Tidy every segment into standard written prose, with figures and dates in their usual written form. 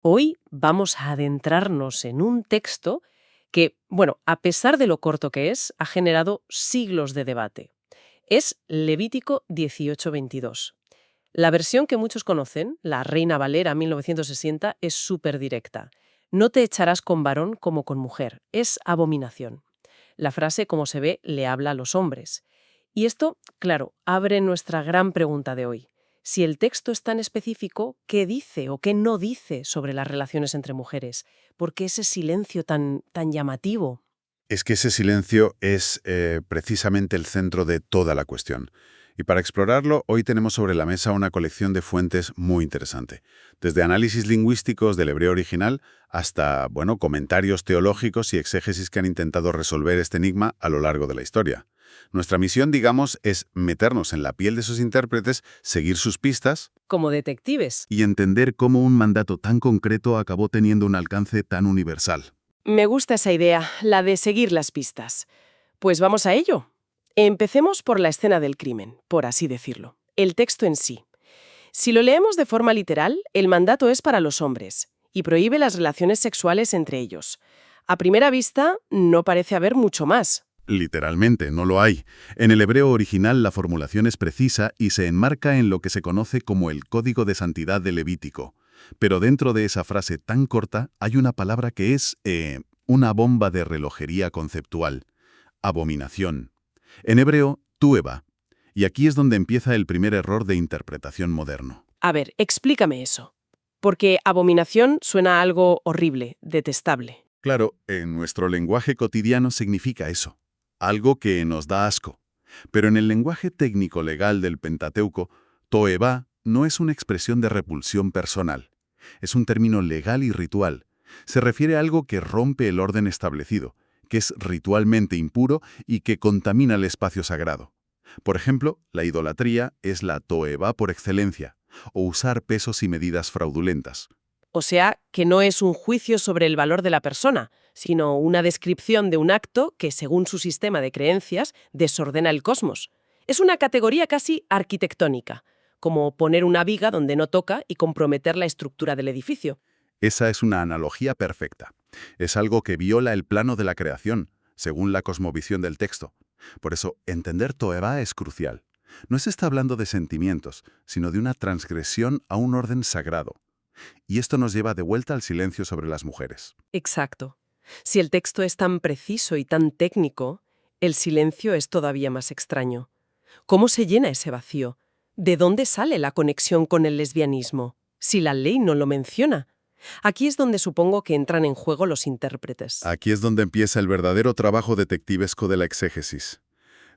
Hoy vamos a adentrarnos en un texto que, bueno, a pesar de lo corto que es, ha generado siglos de debate. Es Levítico 18:22. La versión que muchos conocen, la Reina Valera 1960, es súper directa. No te echarás con varón como con mujer. Es abominación. La frase, como se ve, le habla a los hombres. Y esto, claro, abre nuestra gran pregunta de hoy. Si el texto es tan específico, ¿qué dice o qué no dice sobre las relaciones entre mujeres? ¿Por qué ese silencio tan llamativo? Es que ese silencio es precisamente el centro de toda la cuestión. Y para explorarlo, hoy tenemos sobre la mesa una colección de fuentes muy interesante. Desde análisis lingüísticos del hebreo original hasta, bueno, comentarios teológicos y exégesis que han intentado resolver este enigma a lo largo de la historia. Nuestra misión, digamos, es meternos en la piel de sus intérpretes, seguir sus pistas Como detectives. y entender cómo un mandato tan concreto acabó teniendo un alcance tan universal. Me gusta esa idea, la de seguir las pistas. Pues vamos a ello. Empecemos por la escena del crimen, por así decirlo. El texto en sí. Si lo leemos de forma literal, el mandato es para los hombres y prohíbe las relaciones sexuales entre ellos. A primera vista, no parece haber mucho más. Literalmente, no lo hay. En el hebreo original la formulación es precisa y se enmarca en lo que se conoce como el Código de Santidad de Levítico. Pero dentro de esa frase tan corta hay una palabra que es una bomba de relojería conceptual. Abominación. En hebreo, tueba. Y aquí es donde empieza el primer error de interpretación moderno. A ver, explícame eso. Porque abominación suena a algo horrible, detestable. Claro, en nuestro lenguaje cotidiano significa eso, algo que nos da asco. Pero en el lenguaje técnico-legal del Pentateuco, toeba no es una expresión de repulsión personal. Es un término legal y ritual. Se refiere a algo que rompe el orden establecido, que es ritualmente impuro y que contamina el espacio sagrado. Por ejemplo, la idolatría es la toeba por excelencia, o usar pesos y medidas fraudulentas. O sea, que no es un juicio sobre el valor de la persona, sino una descripción de un acto que, según su sistema de creencias, desordena el cosmos. Es una categoría casi arquitectónica, como poner una viga donde no toca y comprometer la estructura del edificio. Esa es una analogía perfecta. Es algo que viola el plano de la creación, según la cosmovisión del texto. Por eso, entender Toeva es crucial. No se está hablando de sentimientos, sino de una transgresión a un orden sagrado. Y esto nos lleva de vuelta al silencio sobre las mujeres. Exacto. Si el texto es tan preciso y tan técnico, el silencio es todavía más extraño. ¿Cómo se llena ese vacío? ¿De dónde sale la conexión con el lesbianismo? Si la ley no lo menciona. Aquí es donde supongo que entran en juego los intérpretes. Aquí es donde empieza el verdadero trabajo detectivesco de la exégesis.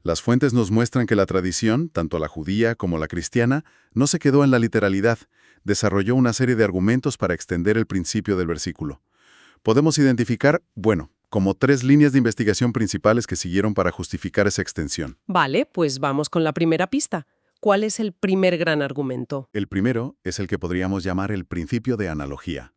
Las fuentes nos muestran que la tradición, tanto la judía como la cristiana, no se quedó en la literalidad, desarrolló una serie de argumentos para extender el principio del versículo. Podemos identificar, bueno, como 3 líneas de investigación principales que siguieron para justificar esa extensión. Vale, pues vamos con la primera pista. ¿Cuál es el primer gran argumento? El primero es el que podríamos llamar el principio de analogía.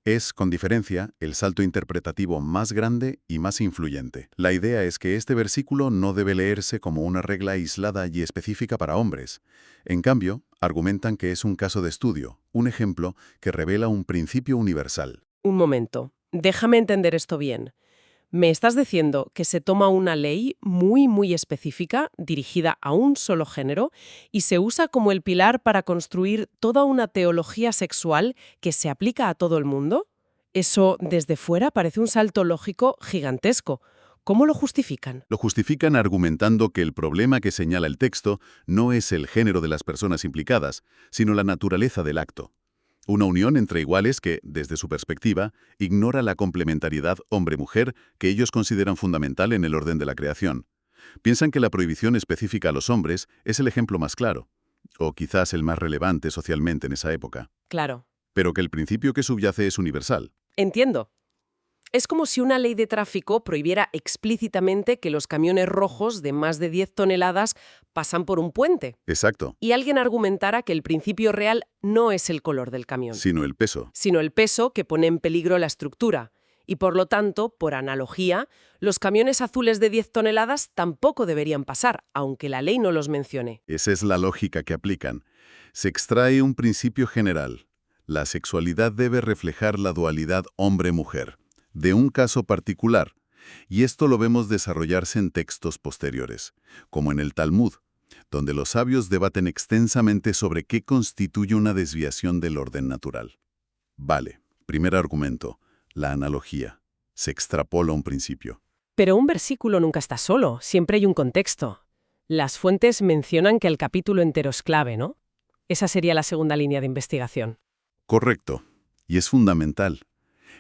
Es, con diferencia, el salto interpretativo más grande y más influyente. La idea es que este versículo no debe leerse como una regla aislada y específica para hombres. En cambio, argumentan que es un caso de estudio, un ejemplo que revela un principio universal. Un momento. Déjame entender esto bien. Me estás diciendo que se toma una ley muy específica, dirigida a un solo género, y se usa como el pilar para construir toda una teología sexual que se aplica a todo el mundo. Eso, desde fuera, parece un salto lógico gigantesco. ¿Cómo lo justifican? Lo justifican argumentando que el problema que señala el texto no es el género de las personas implicadas, sino la naturaleza del acto. Una unión entre iguales que, desde su perspectiva, ignora la complementariedad hombre-mujer que ellos consideran fundamental en el orden de la creación. Piensan que la prohibición específica a los hombres es el ejemplo más claro, o quizás el más relevante socialmente en esa época, Claro. pero que el principio que subyace es universal. Entiendo. Es como si una ley de tráfico prohibiera explícitamente que los camiones rojos de más de 10 toneladas pasan por un puente. Exacto, Y alguien argumentara que el principio real no es el color del camión, sino el peso. sino el peso que pone en peligro la estructura. Y por lo tanto, por analogía, los camiones azules de 10 toneladas tampoco deberían pasar, aunque la ley no los mencione. Esa es la lógica que aplican. Se extrae un principio general. La sexualidad debe reflejar la dualidad hombre-mujer, de un caso particular, y esto lo vemos desarrollarse en textos posteriores, como en el Talmud, donde los sabios debaten extensamente sobre qué constituye una desviación del orden natural. Vale, primer argumento, la analogía. Se extrapola un principio. Pero un versículo nunca está solo, siempre hay un contexto. Las fuentes mencionan que el capítulo entero es clave, ¿no? Esa sería la segunda línea de investigación. Correcto, y es fundamental.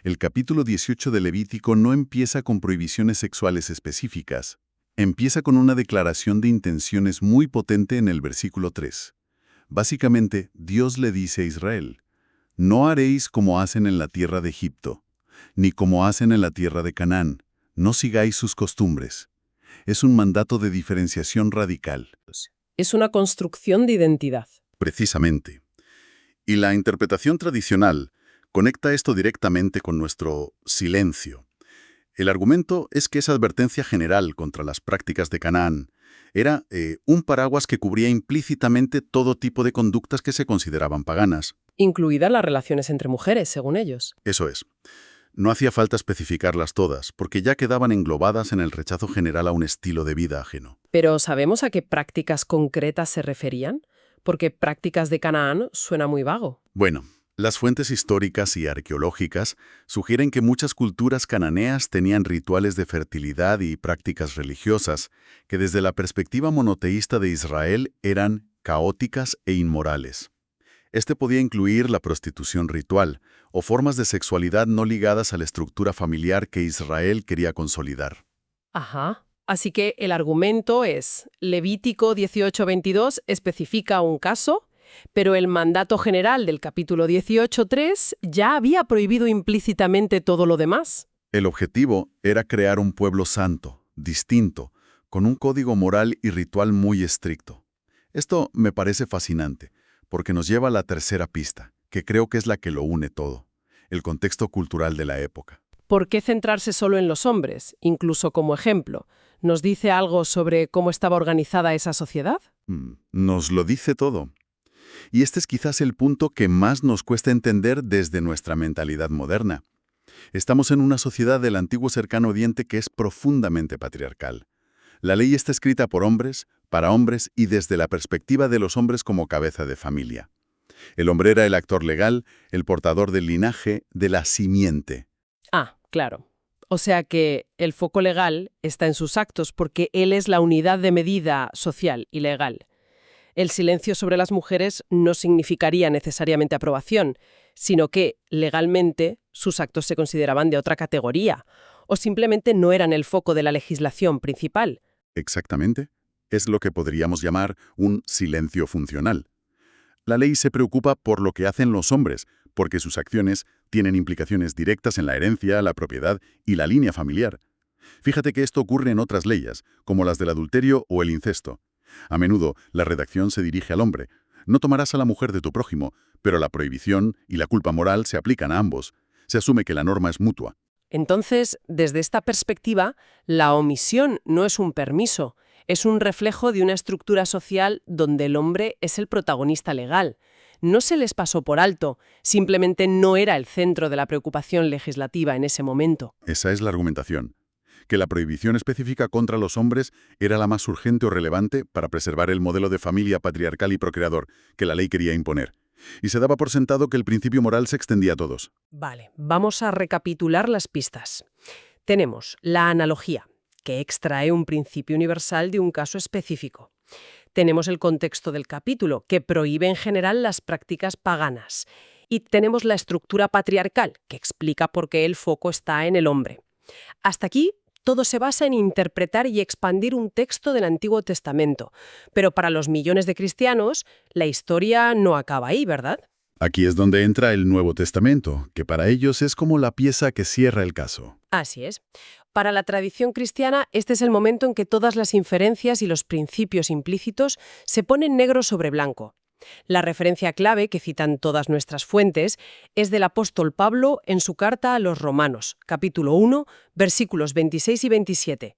El capítulo 18 de Levítico no empieza con prohibiciones sexuales específicas. Empieza con una declaración de intenciones muy potente en el versículo 3. Básicamente, Dios le dice a Israel, «No haréis como hacen en la tierra de Egipto, ni como hacen en la tierra de Canaán, no sigáis sus costumbres». Es un mandato de diferenciación radical. Es una construcción de identidad. Precisamente. Y la interpretación tradicional conecta esto directamente con nuestro silencio. El argumento es que esa advertencia general contra las prácticas de Canaán era un paraguas que cubría implícitamente todo tipo de conductas que se consideraban paganas. Incluidas las relaciones entre mujeres, según ellos. Eso es. No hacía falta especificarlas todas, porque ya quedaban englobadas en el rechazo general a un estilo de vida ajeno. Pero ¿sabemos a qué prácticas concretas se referían? Porque prácticas de Canaán suena muy vago. Bueno, las fuentes históricas y arqueológicas sugieren que muchas culturas cananeas tenían rituales de fertilidad y prácticas religiosas que desde la perspectiva monoteísta de Israel eran caóticas e inmorales. Este podía incluir la prostitución ritual o formas de sexualidad no ligadas a la estructura familiar que Israel quería consolidar. Ajá. Así que el argumento es, Levítico 18:22 especifica un caso, pero el mandato general del capítulo 18:3 ya había prohibido implícitamente todo lo demás. El objetivo era crear un pueblo santo, distinto, con un código moral y ritual muy estricto. Esto me parece fascinante, porque nos lleva a la tercera pista, que creo que es la que lo une todo, el contexto cultural de la época. ¿Por qué centrarse solo en los hombres, incluso como ejemplo? ¿Nos dice algo sobre cómo estaba organizada esa sociedad? Nos lo dice todo. Y este es quizás el punto que más nos cuesta entender desde nuestra mentalidad moderna. Estamos en una sociedad del antiguo cercano oriente que es profundamente patriarcal. La ley está escrita por hombres, para hombres y desde la perspectiva de los hombres como cabeza de familia. El hombre era el actor legal, el portador del linaje, de la simiente. Ah, claro. O sea que el foco legal está en sus actos porque él es la unidad de medida social y legal. El silencio sobre las mujeres no significaría necesariamente aprobación, sino que, legalmente, sus actos se consideraban de otra categoría, o simplemente no eran el foco de la legislación principal. Exactamente. Es lo que podríamos llamar un silencio funcional. La ley se preocupa por lo que hacen los hombres, porque sus acciones tienen implicaciones directas en la herencia, la propiedad y la línea familiar. Fíjate que esto ocurre en otras leyes, como las del adulterio o el incesto. A menudo, la redacción se dirige al hombre. No tomarás a la mujer de tu prójimo, pero la prohibición y la culpa moral se aplican a ambos. Se asume que la norma es mutua. Entonces, desde esta perspectiva, la omisión no es un permiso, es un reflejo de una estructura social donde el hombre es el protagonista legal. No se les pasó por alto, simplemente no era el centro de la preocupación legislativa en ese momento. Esa es la argumentación. Que la prohibición específica contra los hombres era la más urgente o relevante para preservar el modelo de familia patriarcal y procreador que la ley quería imponer. Y se daba por sentado que el principio moral se extendía a todos. Vale, vamos a recapitular las pistas. Tenemos la analogía, que extrae un principio universal de un caso específico. Tenemos el contexto del capítulo, que prohíbe en general las prácticas paganas. Y tenemos la estructura patriarcal, que explica por qué el foco está en el hombre. Hasta aquí, todo se basa en interpretar y expandir un texto del Antiguo Testamento. Pero para los millones de cristianos, la historia no acaba ahí, ¿verdad? Aquí es donde entra el Nuevo Testamento, que para ellos es como la pieza que cierra el caso. Así es. Para la tradición cristiana, este es el momento en que todas las inferencias y los principios implícitos se ponen negro sobre blanco. La referencia clave que citan todas nuestras fuentes es del apóstol Pablo en su carta a los Romanos, capítulo 1, versículos 26 y 27.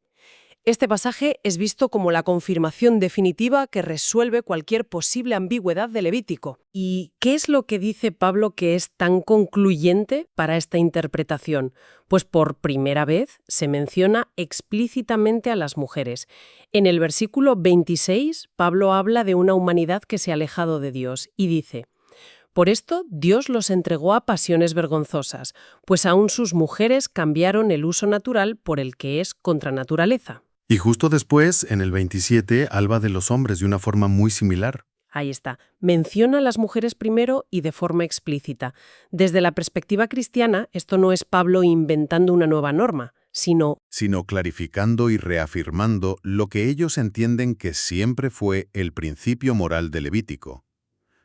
Este pasaje es visto como la confirmación definitiva que resuelve cualquier posible ambigüedad de Levítico. ¿Y qué es lo que dice Pablo que es tan concluyente para esta interpretación? Pues por primera vez se menciona explícitamente a las mujeres. En el versículo 26, Pablo habla de una humanidad que se ha alejado de Dios y dice: por esto Dios los entregó a pasiones vergonzosas, pues aún sus mujeres cambiaron el uso natural por el que es contra naturaleza. Y justo después, en el 27, habla de los hombres de una forma muy similar. Ahí está. Menciona a las mujeres primero y de forma explícita. Desde la perspectiva cristiana, esto no es Pablo inventando una nueva norma, sino clarificando y reafirmando lo que ellos entienden que siempre fue el principio moral de Levítico.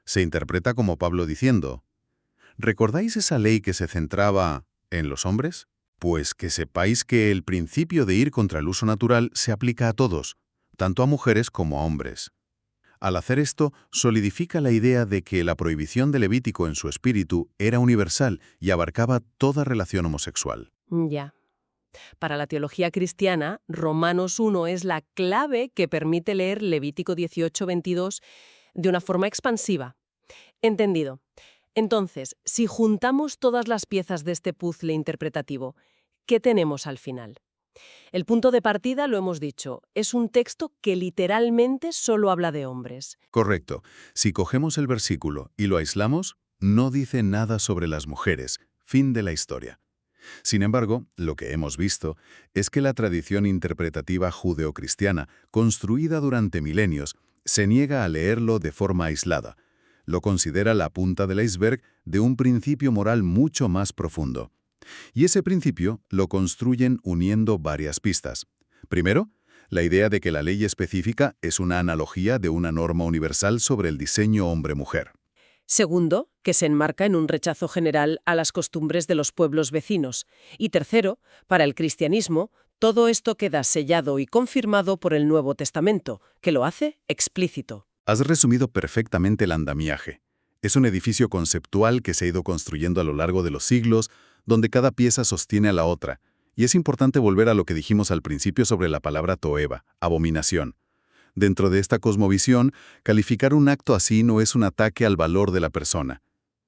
Se interpreta como Pablo diciendo: ¿recordáis esa ley que se centraba en los hombres? Pues que sepáis que el principio de ir contra el uso natural se aplica a todos, tanto a mujeres como a hombres. Al hacer esto, solidifica la idea de que la prohibición de Levítico en su espíritu era universal y abarcaba toda relación homosexual. ya. Para la teología cristiana, Romanos 1 es la clave que permite leer Levítico 18:22 de una forma expansiva. Entendido. Entonces, si juntamos todas las piezas de este puzzle interpretativo, ¿qué tenemos al final? El punto de partida, lo hemos dicho, es un texto que literalmente solo habla de hombres. Correcto. Si cogemos el versículo y lo aislamos, no dice nada sobre las mujeres. Fin de la historia. Sin embargo, lo que hemos visto es que la tradición interpretativa judeocristiana, construida durante milenios, se niega a leerlo de forma aislada. Lo considera la punta del iceberg de un principio moral mucho más profundo. Y ese principio lo construyen uniendo varias pistas. Primero, la idea de que la ley específica es una analogía de una norma universal sobre el diseño hombre-mujer. Segundo, que se enmarca en un rechazo general a las costumbres de los pueblos vecinos. Y tercero, para el cristianismo, todo esto queda sellado y confirmado por el Nuevo Testamento, que lo hace explícito. Has resumido perfectamente el andamiaje. Es un edificio conceptual que se ha ido construyendo a lo largo de los siglos, donde cada pieza sostiene a la otra. Y es importante volver a lo que dijimos al principio sobre la palabra toeva, abominación. Dentro de esta cosmovisión, calificar un acto así no es un ataque al valor de la persona.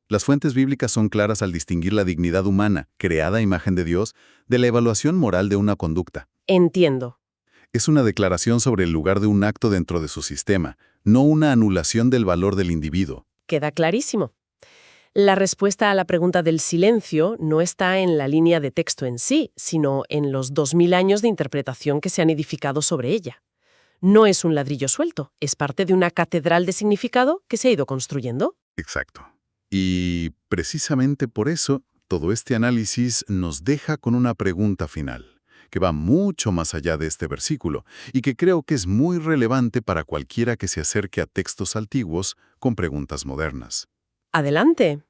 Las fuentes bíblicas son claras al distinguir la dignidad humana, creada a imagen de Dios, de la evaluación moral de una conducta. Entiendo. Es una declaración sobre el lugar de un acto dentro de su sistema, no una anulación del valor del individuo. Queda clarísimo. La respuesta a la pregunta del silencio no está en la línea de texto en sí, sino en los 2000 años de interpretación que se han edificado sobre ella. No es un ladrillo suelto, es parte de una catedral de significado que se ha ido construyendo. Exacto. Y precisamente por eso, todo este análisis nos deja con una pregunta final, que va mucho más allá de este versículo y que creo que es muy relevante para cualquiera que se acerque a textos antiguos con preguntas modernas. Adelante.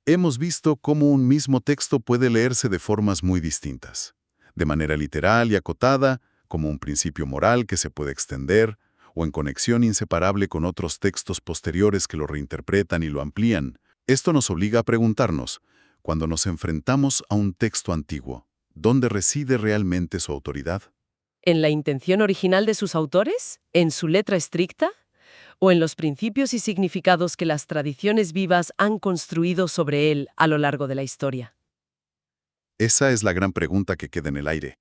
Hemos visto cómo un mismo texto puede leerse de formas muy distintas, de manera literal y acotada, como un principio moral que se puede extender, o en conexión inseparable con otros textos posteriores que lo reinterpretan y lo amplían. Esto nos obliga a preguntarnos, cuando nos enfrentamos a un texto antiguo, ¿dónde reside realmente su autoridad? ¿En la intención original de sus autores? ¿En su letra estricta? ¿O en los principios y significados que las tradiciones vivas han construido sobre él a lo largo de la historia? Esa es la gran pregunta que queda en el aire.